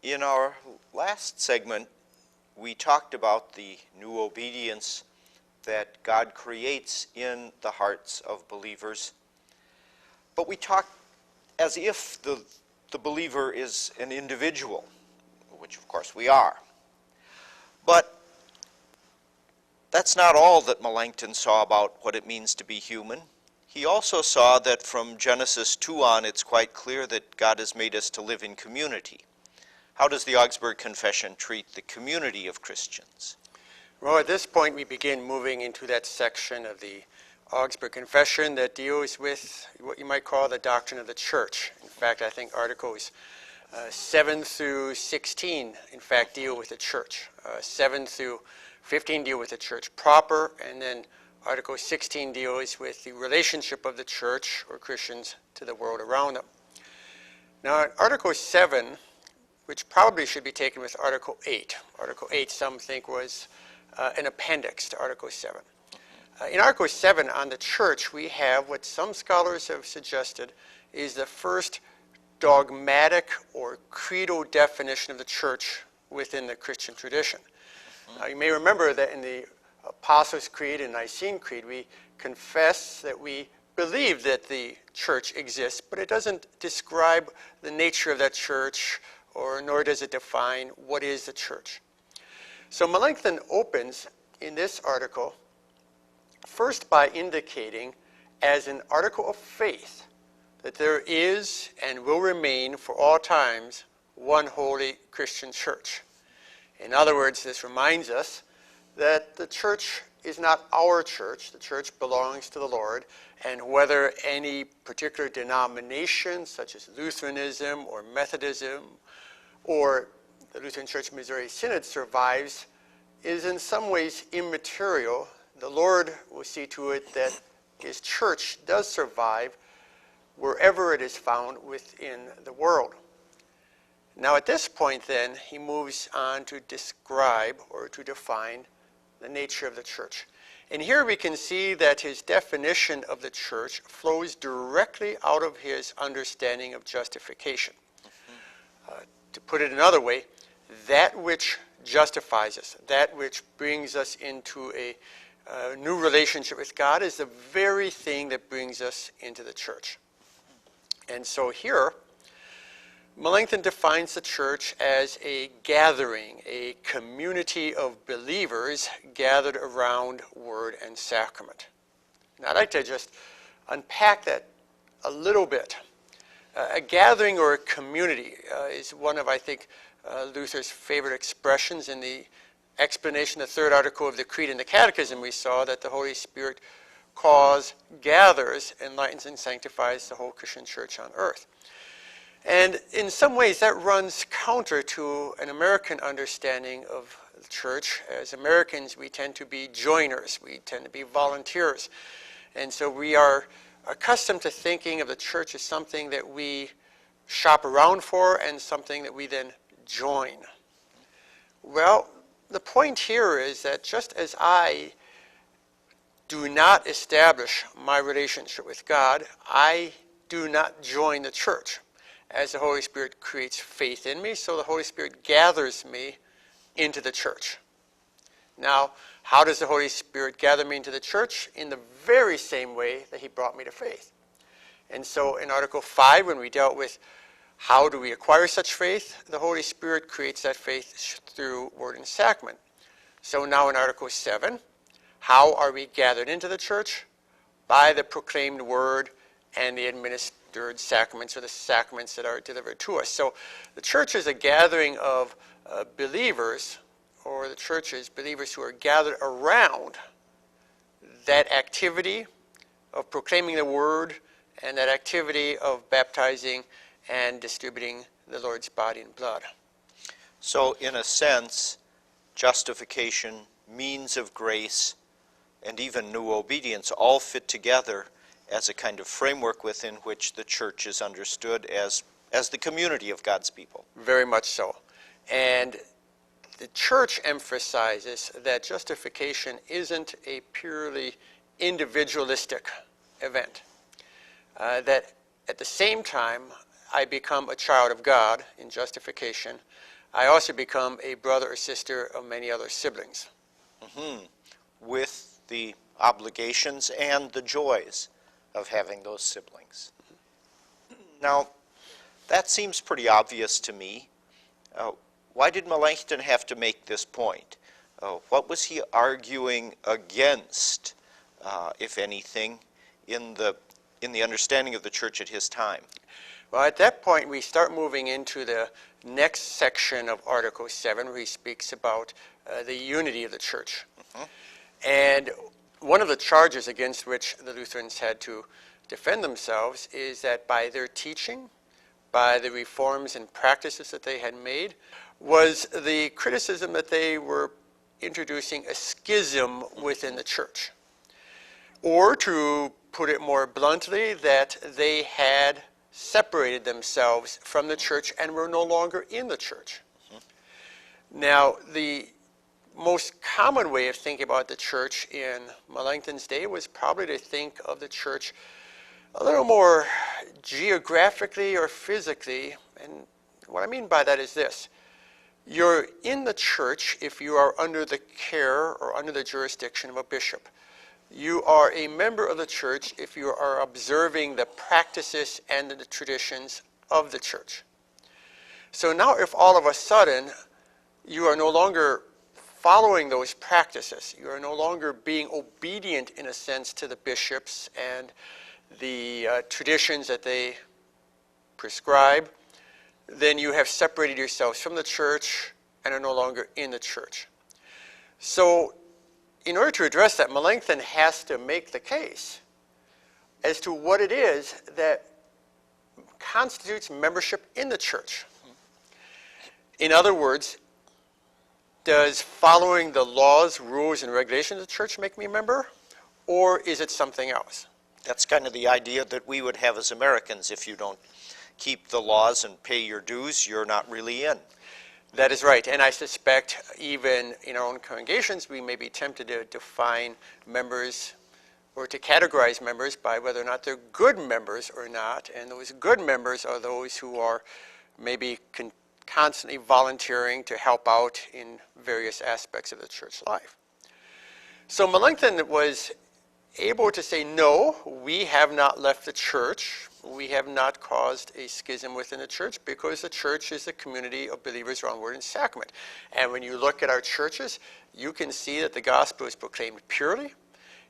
In our last segment, we talked about the new obedience that God creates in the hearts of believers. But we talked as if the believer is an individual, which of course we are. But that's not all that Melanchthon saw about what it means to be human. He also saw that from Genesis 2 on, it's quite clear that God has made us to live in community. How does the Augsburg Confession treat the community of Christians? Well, at this point, we begin moving into that section of the Augsburg Confession that deals with what you might call the doctrine of the church. In fact, I think Articles 7 through 16, in fact, deal with the church. 7 through 15 deal with the church proper, and then Article 16 deals with the relationship of the church, or Christians, to the world around them. Now, in Article 7, which probably should be taken with Article 8. Article 8, some think, was an appendix to Article 7. In Article 7 on the church, we have what some scholars have suggested is the first dogmatic or creedal definition of the church within the Christian tradition. You may remember that in the Apostles' Creed and Nicene Creed, we confess that we believe that the church exists, but it doesn't describe the nature of that church, or nor does it define what is the church. So Melanchthon opens in this article first by indicating as an article of faith that there is and will remain for all times one holy Christian church. In other words, this reminds us that the church is not our church. The church belongs to the Lord, and whether any particular denomination such as Lutheranism or Methodism or the Lutheran Church Missouri Synod survives is in some ways immaterial. The Lord will see to it that his church does survive wherever it is found within the world. Now at this point then, he moves on to describe or to define the nature of the church. And here we can see that his definition of the church flows directly out of his understanding of justification. To put it another way, that which justifies us, that which brings us into a new relationship with God, is the very thing that brings us into the church. And so here, Melanchthon defines the church as a gathering, a community of believers gathered around word and sacrament. Now I'd like to just unpack that a little bit. A gathering or a community is one of, I think, Luther's favorite expressions. In the explanation of the third article of the Creed and the Catechism, we saw that the Holy Spirit calls, gathers, enlightens, and sanctifies the whole Christian church on earth. And in some ways, that runs counter to an American understanding of the church. As Americans, we tend to be joiners. We tend to be volunteers. And so we are accustomed to thinking of the church as something that we shop around for and something that we then join. Well, the point here is that just as I do not establish my relationship with God, I do not join the church. As the Holy Spirit creates faith in me, so the Holy Spirit gathers me into the church. Now, how does the Holy Spirit gather me into the church? In the very same way that he brought me to faith. And so in Article 5, when we dealt with how do we acquire such faith, the Holy Spirit creates that faith through word and sacrament. So now in Article 7, how are we gathered into the church? By the proclaimed word and the administered sacraments, or the sacraments that are delivered to us. So the church is a gathering of believers, or the church is believers who are gathered around that activity of proclaiming the word and that activity of baptizing and distributing the Lord's body and blood. So in a sense, justification, means of grace, and even new obedience all fit together as a kind of framework within which the church is understood as the community of God's people. Very much so. And the church emphasizes that justification isn't a purely individualistic event. That at the same time I become a child of God in justification, I also become a brother or sister of many other siblings. With the obligations and the joys of having those siblings. Now, that seems pretty obvious to me. Why did Melanchthon have to make this point? What was he arguing against, if anything, in the understanding of the church at his time? Well, at that point, we start moving into the next section of Article 7, where he speaks about the unity of the church. And one of the charges against which the Lutherans had to defend themselves is that by their teaching, by the reforms and practices that they had made, was the criticism that they were introducing a schism within the church. Or to put it more bluntly, that they had separated themselves from the church and were no longer in the church. Now, the most common way of thinking about the church in Melanchthon's day was probably to think of the church a little more geographically or physically. And what I mean by that is this. You're in the church if you are under the care or under the jurisdiction of a bishop. You are a member of the church if you are observing the practices and the traditions of the church. So now if all of a sudden you are no longer following those practices, you are no longer being obedient in a sense to the bishops and the traditions that they prescribe, then you have separated yourselves from the church and are no longer in the church. So in order to address that, Melanchthon has to make the case as to what it is that constitutes membership in the church. In other words, does following the laws, rules, and regulations of the church make me a member, or is it something else? That's kind of the idea that we would have as Americans. If you don't keep the laws and pay your dues, you're not really in. That is right, and I suspect even in our own congregations we may be tempted to define members or to categorize members by whether or not they're good members or not, and those good members are those who are maybe constantly volunteering to help out in various aspects of the church life. So Melanchthon was able to say, no, we have not left the church. We have not caused a schism within the church because the church is a community of believers around word and sacrament. And when you look at our churches, you can see that the gospel is proclaimed purely.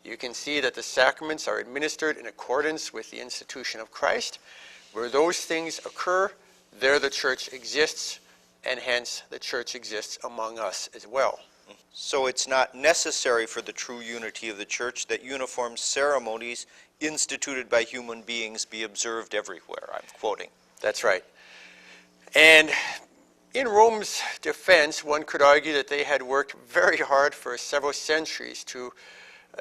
You can see that the sacraments are administered in accordance with the institution of Christ. Where those things occur, there the church exists, and hence the church exists among us as well. So it's not necessary for the true unity of the church that uniform ceremonies instituted by human beings be observed everywhere. I'm quoting. That's right. And in Rome's defense, one could argue that they had worked very hard for several centuries to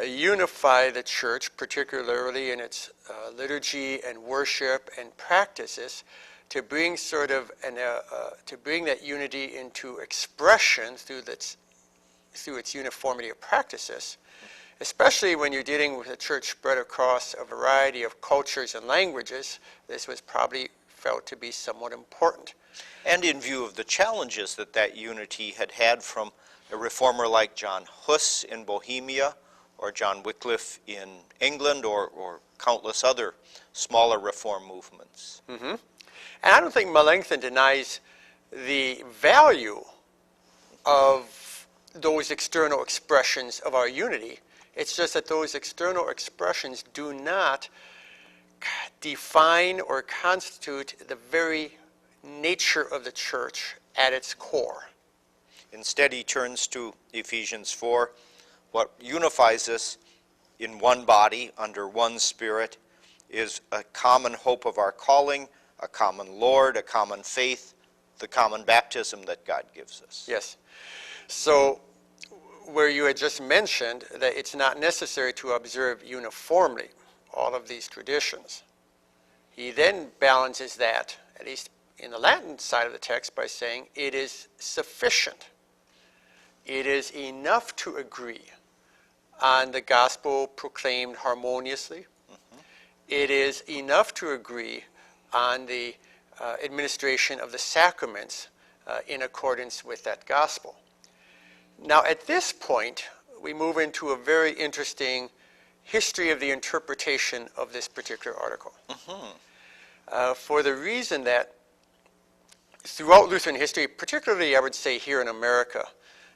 unify the church, particularly in its liturgy and worship and practices, to bring to bring that unity into expression through its uniformity of practices, especially when you're dealing with a church spread across a variety of cultures and languages. This was probably felt to be somewhat important. And in view of the challenges that unity had had from a reformer like John Hus in Bohemia, or John Wycliffe in England, or countless other smaller reform movements. Mm-hmm. And I don't think Melanchthon denies the value of those external expressions of our unity. It's just that those external expressions do not define or constitute the very nature of the church at its core. Instead, he turns to Ephesians 4. What unifies us in one body, under one Spirit, is a common hope of our calling, a common Lord, a common faith, the common baptism that God gives us. Yes. So, where you had just mentioned that it's not necessary to observe uniformly all of these traditions, he then balances that, at least in the Latin side of the text, by saying it is sufficient. It is enough to agree on the gospel proclaimed harmoniously. Mm-hmm. It is enough to agree on the administration of the sacraments in accordance with that gospel. Now, at this point, we move into a very interesting history of the interpretation of this particular article. For the reason that throughout Lutheran history, particularly I would say here in America,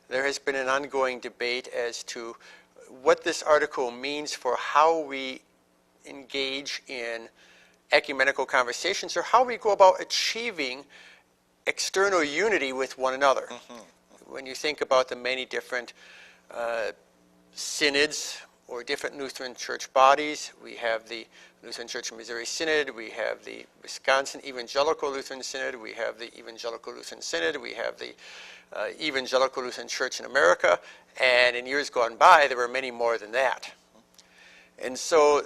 there has been an ongoing debate as to what this article means for how we engage in ecumenical conversations or how we go about achieving external unity with one another. When you think about the many different synods or different Lutheran church bodies, we have the Lutheran Church in Missouri Synod, we have the Wisconsin Evangelical Lutheran Synod, we have the Evangelical Lutheran Synod, we have the Evangelical Lutheran Church in America, and in years gone by, there were many more than that. And so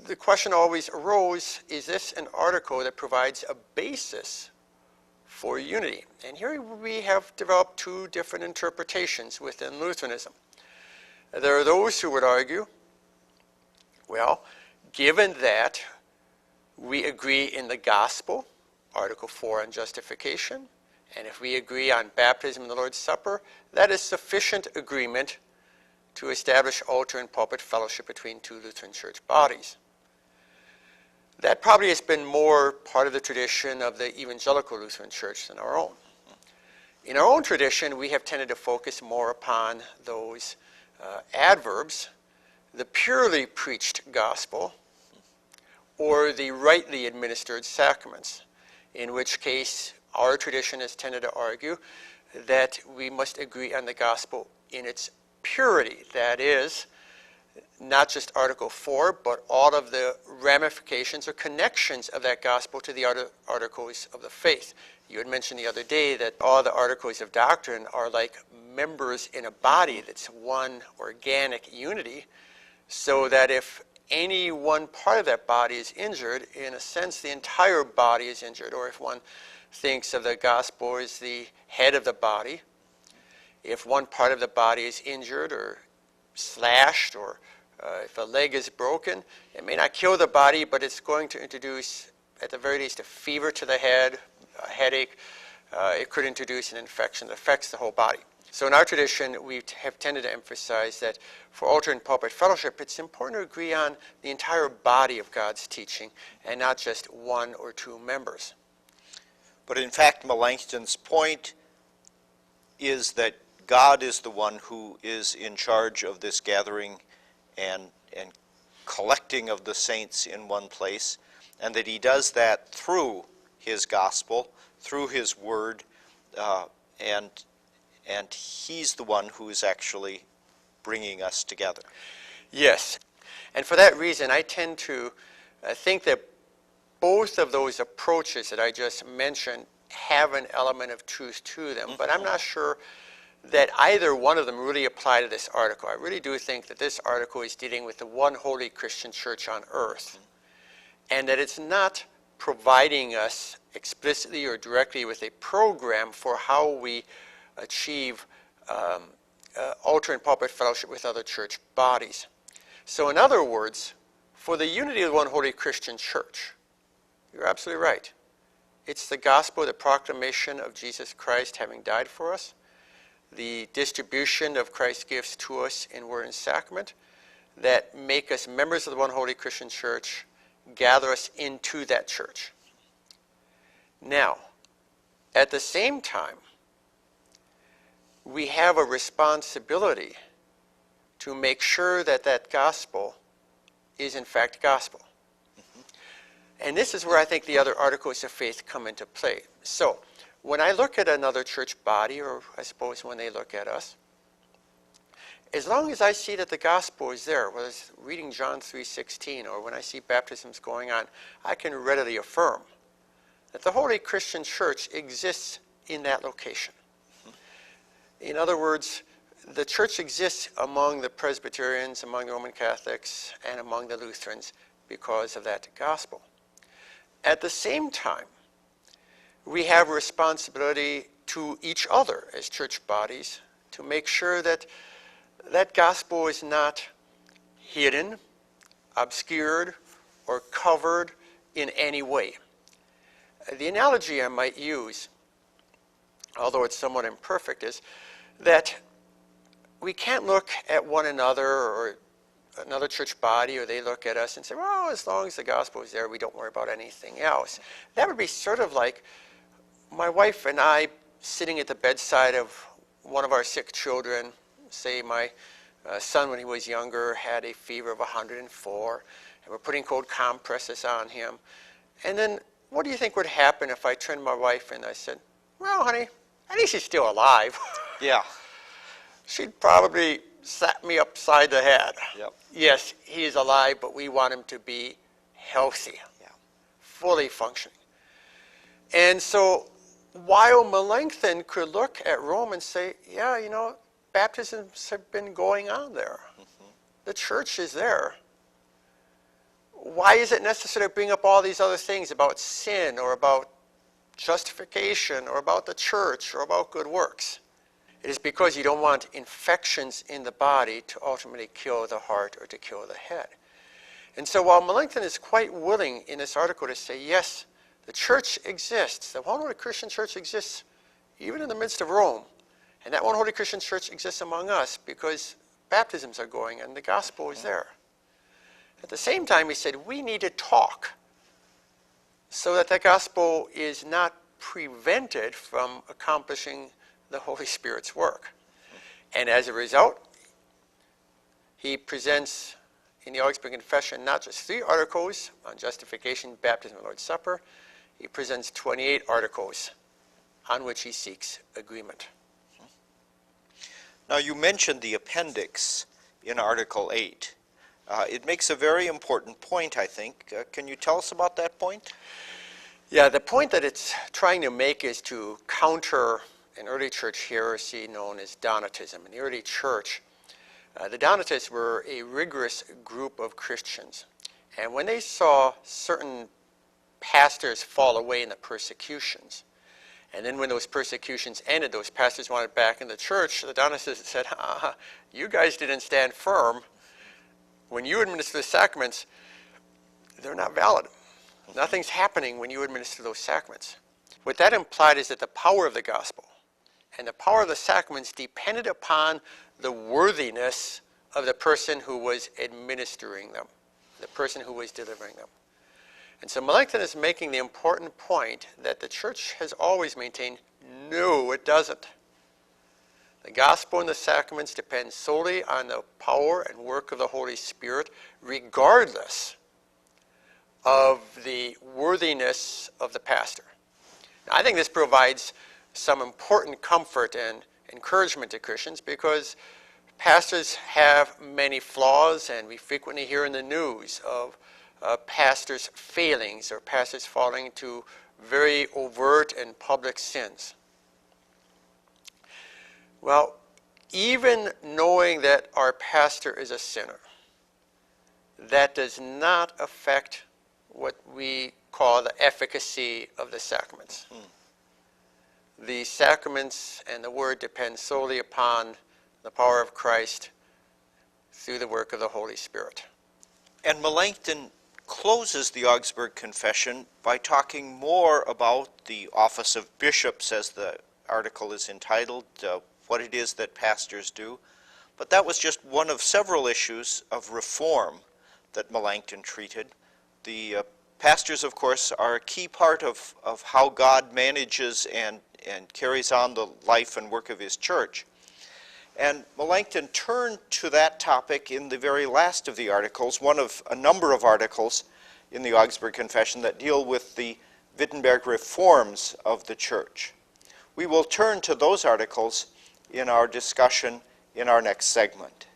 the question always arose, is this an article that provides a basis for unity? And here we have developed two different interpretations within Lutheranism. There are those who would argue, well, given that we agree in the gospel, Article 4 on justification, and if we agree on baptism and the Lord's Supper, that is sufficient agreement to establish altar and pulpit fellowship between two Lutheran church bodies. That probably has been more part of the tradition of the Evangelical Lutheran Church than our own. In our own tradition, we have tended to focus more upon those adverbs, the purely preached gospel, or the rightly administered sacraments, in which case our tradition has tended to argue that we must agree on the gospel in its purity. That is, not just Article 4, but all of the ramifications or connections of that gospel to the other articles of the faith. You had mentioned the other day that all the articles of doctrine are like members in a body that's one organic unity, so that if any one part of that body is injured, in a sense the entire body is injured. Or if one thinks of the gospel as the head of the body, if one part of the body is injured or slashed, or if a leg is broken, it may not kill the body, but it's going to introduce, at the very least, a fever to the head, a headache. It could introduce an infection that affects the whole body. So in our tradition, we have tended to emphasize that for altar and pulpit fellowship, it's important to agree on the entire body of God's teaching and not just one or two members. But in fact, Melanchthon's point is that God is the one who is in charge of this gathering and collecting of the saints in one place, and that he does that through his gospel, through his word, and he's the one who is actually bringing us together. Yes, and for that reason, I tend to think that both of those approaches that I just mentioned have an element of truth to them, but I'm not sure that either one of them really apply to this article. I really do think that this article is dealing with the one holy Christian church on earth, and that it's not providing us explicitly or directly with a program for how we achieve altar and pulpit fellowship with other church bodies. So in other words, for the unity of the one holy Christian church, you're absolutely right. It's the gospel, the proclamation of Jesus Christ having died for us, the distribution of Christ's gifts to us in word and sacrament that make us members of the one holy Christian church, gather us into that church. Now, at the same time, we have a responsibility to make sure that that gospel is in fact gospel. And this is where I think the other articles of faith come into play. So, when I look at another church body, or I suppose when they look at us, as long as I see that the gospel is there, whether it's reading John 3:16 or when I see baptisms going on, I can readily affirm that the Holy Christian Church exists in that location. In other words, the church exists among the Presbyterians, among the Roman Catholics, and among the Lutherans because of that gospel. At the same time, we have a responsibility to each other as church bodies to make sure that that gospel is not hidden, obscured, or covered in any way. The analogy I might use although it's somewhat imperfect, is that we can't look at one another or another church body, or they look at us and say, well, as long as the gospel is there, we don't worry about anything else. That would be sort of like my wife and I sitting at the bedside of one of our sick children. Say my son, when he was younger, had a fever of 104, and we're putting cold compresses on him. And then what do you think would happen if I turned to my wife and I said, well, honey, at least he's still alive. Yeah. She'd probably slap me upside the head. Yep. Yes, he is alive, but we want him to be healthy, fully functioning. And so while Melanchthon could look at Rome and say, yeah, you know, baptisms have been going on there. Mm-hmm. The church is there. Why is it necessary to bring up all these other things about sin or about justification or about the church or about good works? It is because you don't want infections in the body to ultimately kill the heart or to kill the head. And so while Melanchthon is quite willing in this article to say, yes, the church exists, the one holy Christian church exists even in the midst of Rome, and that one holy Christian church exists among us because baptisms are going and the gospel is there. At the same time, he said, we need to talk so that the gospel is not prevented from accomplishing the Holy Spirit's work. And as a result, he presents in the Augsburg Confession not just 3 articles on justification, baptism, and Lord's Supper. He presents 28 articles on which he seeks agreement. Now, you mentioned the appendix in Article 8. It makes a very important point, I think. Can you tell us about that point? Yeah, the point that it's trying to make is to counter an early church heresy known as Donatism. In the early church, the Donatists were a rigorous group of Christians. And when they saw certain pastors fall away in the persecutions, and then when those persecutions ended, those pastors wanted back in the church, the Donatists said, you guys didn't stand firm. When you administer the sacraments, they're not valid. Nothing's happening when you administer those sacraments. What that implied is that the power of the gospel and the power of the sacraments depended upon the worthiness of the person who was administering them, the person who was delivering them. And so Melanchthon is making the important point that the church has always maintained, no, it doesn't. The gospel and the sacraments depend solely on the power and work of the Holy Spirit, regardless of the worthiness of the pastor. Now, I think this provides some important comfort and encouragement to Christians because pastors have many flaws, and we frequently hear in the news of pastors' failings or pastors falling into very overt and public sins. Well, even knowing that our pastor is a sinner, that does not affect what we call the efficacy of the sacraments. The sacraments and the word depend solely upon the power of Christ through the work of the Holy Spirit. And Melanchthon closes the Augsburg Confession by talking more about the office of bishops, as the article is entitled, what it is that pastors do. But that was just one of several issues of reform that Melanchthon treated. The pastors, of course, are a key part of how God manages and carries on the life and work of his church. And Melanchthon turned to that topic in the very last of the articles, one of a number of articles in the Augsburg Confession that deal with the Wittenberg reforms of the church. We will turn to those articles in our discussion in our next segment.